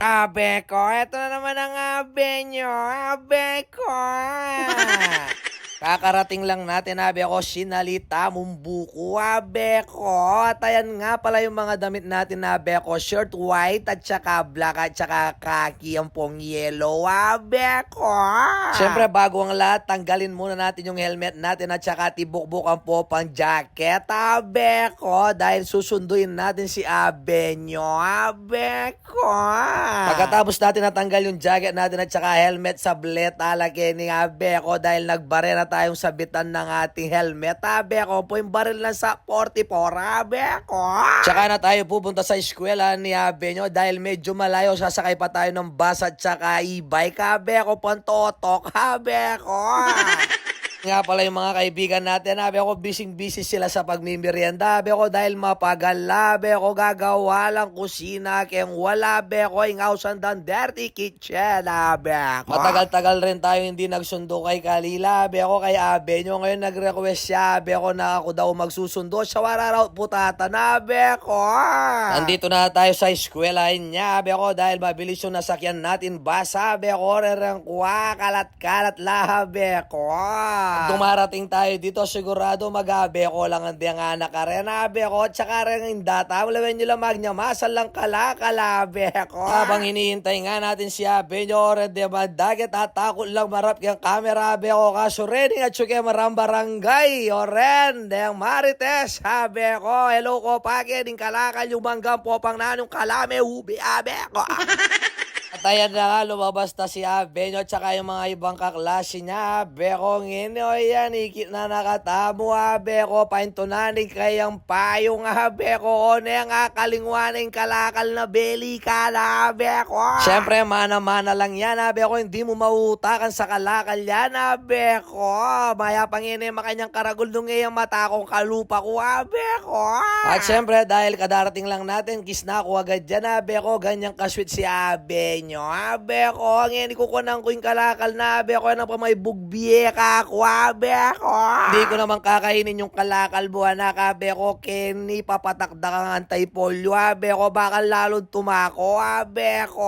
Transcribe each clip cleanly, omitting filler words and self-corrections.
Abe ko, eto na naman ang abe nyo. Abe ko. Kakarating lang natin, abe ko, sinalita mong buko, abe ko. At ayan nga pala yung mga damit natin, abe ko. Shirt white at saka black at saka khaki ang pong yellow, abe ko. Siyempre, bago ang lahat, tanggalin muna natin yung helmet natin at saka tibukbuk ang popang jacket, abe ko. Dahil susunduin natin si abe nyo, abe ko. Pagkatapos natin natanggal yung jacket natin at saka helmet sa blet, alagay ni abe ko dahil nagbare na tayong sabitan ng ating helmet, abe ko. Po yung baril lang sa 44, abe ko. Tsaka na tayo pupunta sa eskwela ni abe nyo dahil medyo malayo, sasakay pa tayo ng bus at saka e-bike, abe ko. Pantotok, abe ko. Nga pala yung mga kaibigan natin, abe ko, busy sila sa pagmimerienda, abe ko, dahil mapagal, abe ko, gagawa lang kusina, kaya wala, abe ko, ingawsan dan dirty kitchen, abe ko. Matagal-tagal rin tayo hindi nagsundo kay Kalila, abe ko, kay abe nyo, ngayon nag-request siya, abe ko, na ako daw magsusundo, siya wala raw putata na, abe ko. Nandito na tayo sa eskwelahin niya, abe ko, dahil mabilis yung nasakyan natin, basa, abe ko, rerengkwa, kalat-kalat la, abe ko. Dumarating tayo dito, sigurado mag-abe ko lang ang diyang anak ka rin, abe ko, tsaka rin yung data, malawan nyo lang magnyamasan lang abe ko. Habang hinihintay nga natin si abe nyo, rin di ba, dagat at takot lang marap yung camera, abe ko, kaso rin nga tsuke marambarangay, o rin, diyang marites, abe ko, hello ko, pake, din kalakal yung manggang popang nanong kalame, ubi, abe ko. At ayan na nga, lumabas na si abe nyo, tsaka yung mga ibang kaklase niya, abe ko, ngino yan, ikit na nakatamo, abe ko, paintunanig kayang payong, abe ko, na yung akalingwaning kalakal na belly ka na, abe ko. Siyempre, mana-mana lang yan, abe ko, hindi mo mautakan sa kalakal yan, abe ko. Maya pangine, makanyang karagol nung ngayang mata kong kalupa ko, abe ko. At siyempre, dahil kadarating lang natin, kiss na ako agad dyan, abe ko, ganyang kasweet si abe nyo, abe ko, ngayon ikukunan ko yung kalakal na, abe ko, na pa may bugbiye ka ako, abe ko. Hindi ko naman kakainin yung kalakal buwan na, abe ko, Kenny, papatakda kang anti-polio, abe ko, baka lalo tumako, abe ko.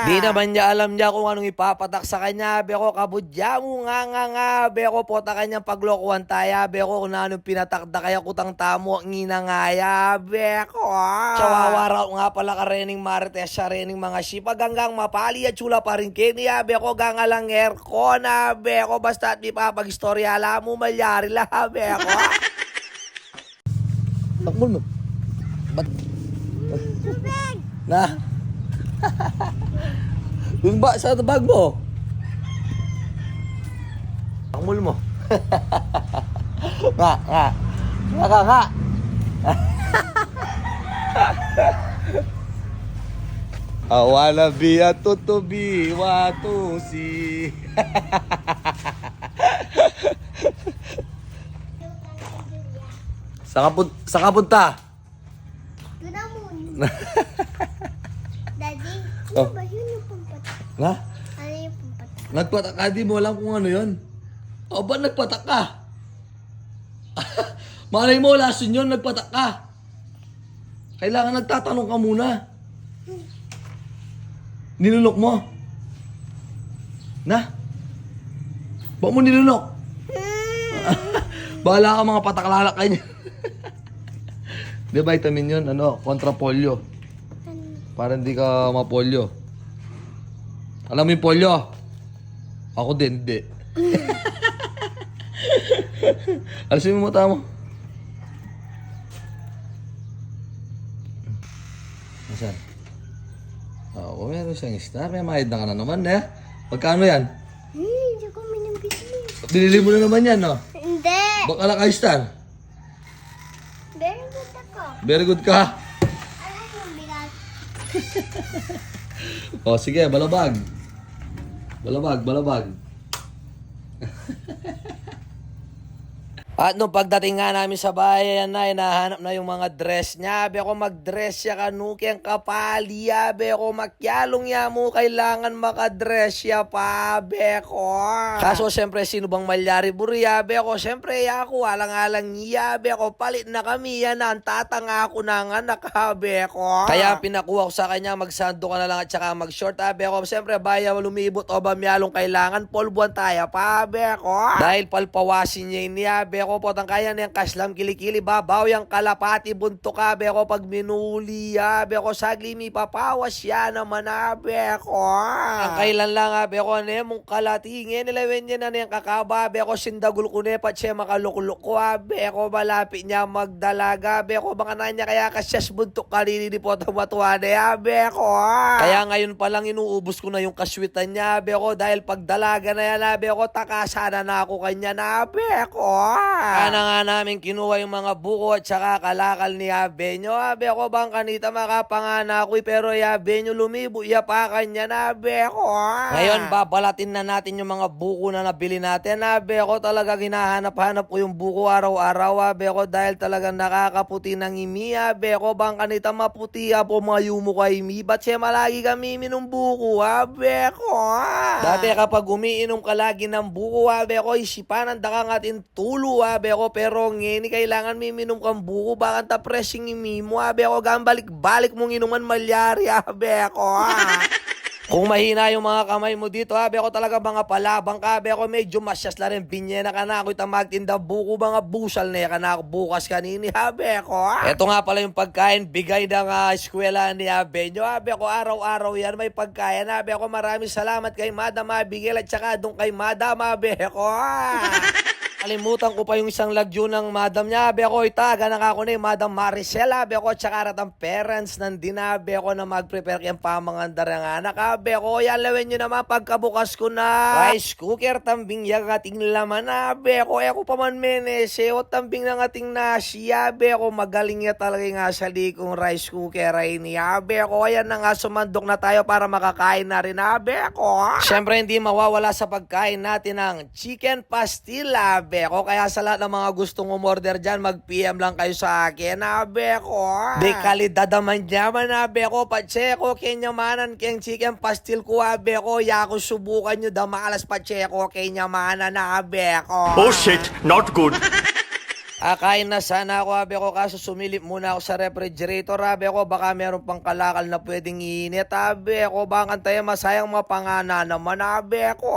Di naman niya alam niya kung anong ipapatak sa kanya, abe ko, kabudya mo nga, abe ko, pota kanyang paglokohan tayo, abe ko, kung anong pinatakda kaya kutang tamo, nginangaya, abe ko. Chawawara nga pala ka rening marites, siya rening mga sipag hanggang mapali at chula pa rin Kenny, abe ko, ganga lang aircon, abe ko, basta at di pa pag-istorya, alam mo, malyari lang, abe ko. Takbol mo. Ba't? Tubig! Na? Yung ba sa bag mo? Takbol mo. Nga. Nga. I wanna be a tutubi, watusi. Saka punta? Gramon. Daddy, Oh. ano ba yun yung pampatak? Nga? Ano yung pampatak? Nagpatak ka, di mo alam kung ano yun. O ba nagpatak ka? Malay mo, lason yun, nagpatak ka. Kailangan nagtatanong ka muna. Nilunok mo? Na? Ba't mo nilunok? Bahala ka mga pataklalak ka niya. Di vitamin yun, kontra polio. Para hindi ka ma-polio. Alam mo yung polio? Ako din, hindi. Alisin mo mata mo. Nasaan? Oo, meron siyang star. May mahid na ka na naman, eh. Magkano yan? Hindi ko minibigay. Binili mo na naman yan, no? Hindi! Baka lang ka star. Very good ako. Very good ka. Ano yung bigat? O, sige, balabag. Balabag. At nung pagdating nga namin sa bahay, ayan na, hinahanap na yung mga dress niya. Abe ako mag-dress siya kanuki ang kapali. Abe ako makyalong ya mo, kailangan makadress siya pa. Abe ako. Kaso siyempre, sino bang malyari buri? Abe ako, siyempre, ako, alang-alang niya. Abe ako, palit na kami. Yan na, ang tatanga ako ng anak. Abe ako. Kaya pinakuha ko sa kanya, magsando ka na lang at saka mag-short. Abe ako, siyempre, baya lumibot o bamyalong kailangan, polbuan tayo pa. Abe ako. Dahil palpawasin niya ini, abe ako, potang kaya niyang kaslam kilikili babaw yung kalapati bunto ka be ko pag minuli be ko sagli mi papawas siya naman be ko ang kailan lang be ko ne mong kalatingin nilawen niya na niyang kakaba be ko sindagul ko ne pat siya makalukluk ko be ko malapit niya magdalaga be ko baka na niya kaya kasyas bunto kalini po matuwa ne be ko kaya ngayon pa lang inuubos ko na yung kaswitan niya be ko dahil pagdalaga na yan be ko takasana na ako kanya na be ko. Ana nga namin kinuha yung mga buko at saka kalakal ni Abenyo. Abe ako bang kanita makapangana ako pero Abenyo lumibo pa kanya na abe ko. Ngayon babalatin na natin yung mga buko na nabili natin. Abe ako talaga ginahanap-hanap ko yung buko araw-araw. Abe ako dahil talagang nakakaputi ng imi. Abe ako bang kanita maputi po mga yumo ka imi. Ba't siya malagi kami minum buko? Abe ko. Dati kapag umiinom ka lagi ng buko, abe ako isipan ang dakang atin tulo. Abe ako pero ngini kailangan miminum kang buko bakit ta pressing imimo abe ako gambalik-balik mong inuman malyari abe ako. Kung mahina yung mga kamay mo dito, abe ako talaga mga palabang ka, abe ako medyo masyas la rin, binyena ka na ako itang magtinda buko, mga busal na ka na ako bukas kanini, abe ako. Ito nga pala yung pagkain, bigay ng eskwela ni abe nyo, abe ako araw-araw yan may pagkain, abe ako maraming salamat kay Madam Abigail at saka doon kay Madam abe ako. Kalimutan ko pa yung isang lagyo ng madam niya. Abe ako itaga na ako ni Madam Maricela. Abe ako tsaka ang parents nandin na abe ako na mag-prepare kayong pamangandar ng anak. Abe ako yalawin nyo naman pagkabukas ko na rice cooker tambing yung ating laman. Abe ako pa man menese o tambing ng ating nasi. Abe ako magaling niya talaga nga sa likong rice cooker ay ni abe ako. Ayan na nga sumandok na tayo para makakain na rin abe ako. Siyempre hindi mawawala sa pagkain natin ang chicken pastil abe ko. Kaya sa lahat ng mga gustong umorder dyan, mag-PM lang kayo sa akin, abe ko. De kalidad naman dyaman, abe ko. Patseko, kenyamanan, keng chicken pastil ko, abe ko. Yako subukan nyo, damalas patseko, kenyamanan, abe ko. Oh shit, not good. Kain na sana ako, abe ko, kaso sumilip muna ako sa refrigerator, abe ko, baka meron pang kalakal na pwedeng init, abe ko, baka tayo masayang mapangana naman, abe ko.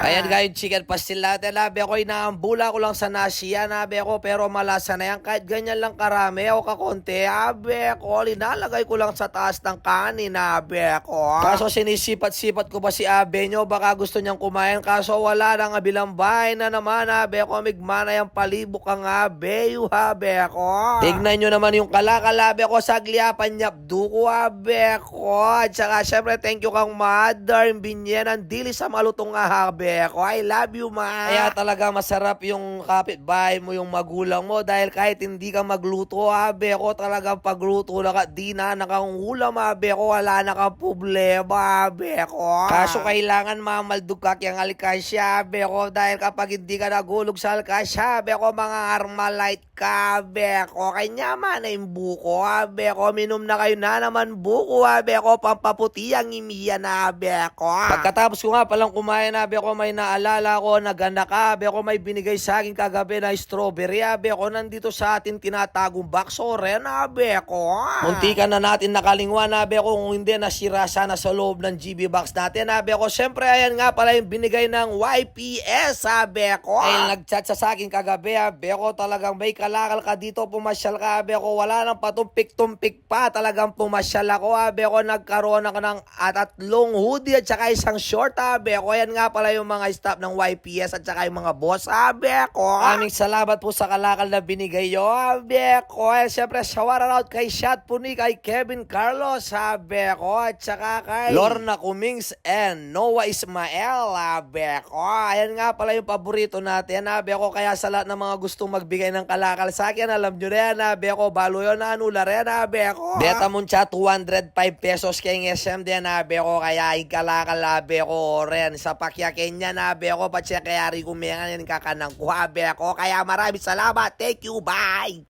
Ayan guys, chicken pastil natin, abe ko, inaambula ko lang sa nasi yan, abe ko, pero malasa na yan, kahit ganyan lang karami o kakonti, abe ko, linalagay ko lang sa taas ng kanin, abe ko. Kaso sinisipat-sipat ko ba si abe nyo, baka gusto niyang kumain, kaso wala nang abilang bahay na naman, abe ko, migmana yung palibok ang abe. Beyo habe ako. Tignan nyo naman yung kalakalabe ko sa gliapan niya. Duko habe ko. At saka syempre thank you kang mother. Binyen ang dili sa malutong habe ko. I love you ma. Kaya talaga masarap yung kapitbahay mo, yung magulang mo. Dahil kahit hindi ka magluto habe ko, talagang pagluto na ka, di na nakangulam habe ko. Wala na kang problema habe ko. Kaso kailangan mamaldug ka kiyang alkasya habe ko. Dahil kapag hindi ka nagulog sa alkasya habe ko, mga armal light ka, beko. Kanya man na yung buko, beko. Minom na kayo na naman buko, beko. Pampaputi ang imiya na, beko. Pagkatapos ko nga palang kumain na, beko, may naalala ko, naganda ka, beko, may binigay sa akin kagabi na strawberry, beko. Nandito sa atin tinatagong bakso rin, beko. Muntikan na natin nakalingwan, beko. Kung hindi, nasira sana sa loob ng GB box natin, beko. Siyempre, ayan nga pala yung binigay ng YPS, beko. Ay, nag-chat sa akin kagabi, beko, talagang may kalakal ka dito, pumasyal ka, abe ko, wala nang patumpik-tumpik pa, talagang pumasyal ako, abe ko, nagkaroon ako ng tatlong hoodie at saka isang short, abe ko, yan nga pala yung mga staff ng YPS at saka yung mga boss, abe ko. Aming salamat po sa kalakal na binigay yo, abe ko, siyempre, shout out kay Shot Puni, kay Kevin Carlos, abe ko, at saka kay Lorna Cummings and Noah Ismael, abe ko. Ayan nga pala yung paborito natin, abe ko, kaya sa lahat ng mga gustong magbigay kayo ng kalakal sa akin, alam nyo na yan, beko, balo yun na anula rin, beko. Beta mo siya, 205 pesos kay SM din, beko, kaya ikalakal, beko, ren, sa pakyakin niya, beko, pa siya kaya rin kumengan yan kakanang kuha, beko, kaya maraming salamat, thank you, bye!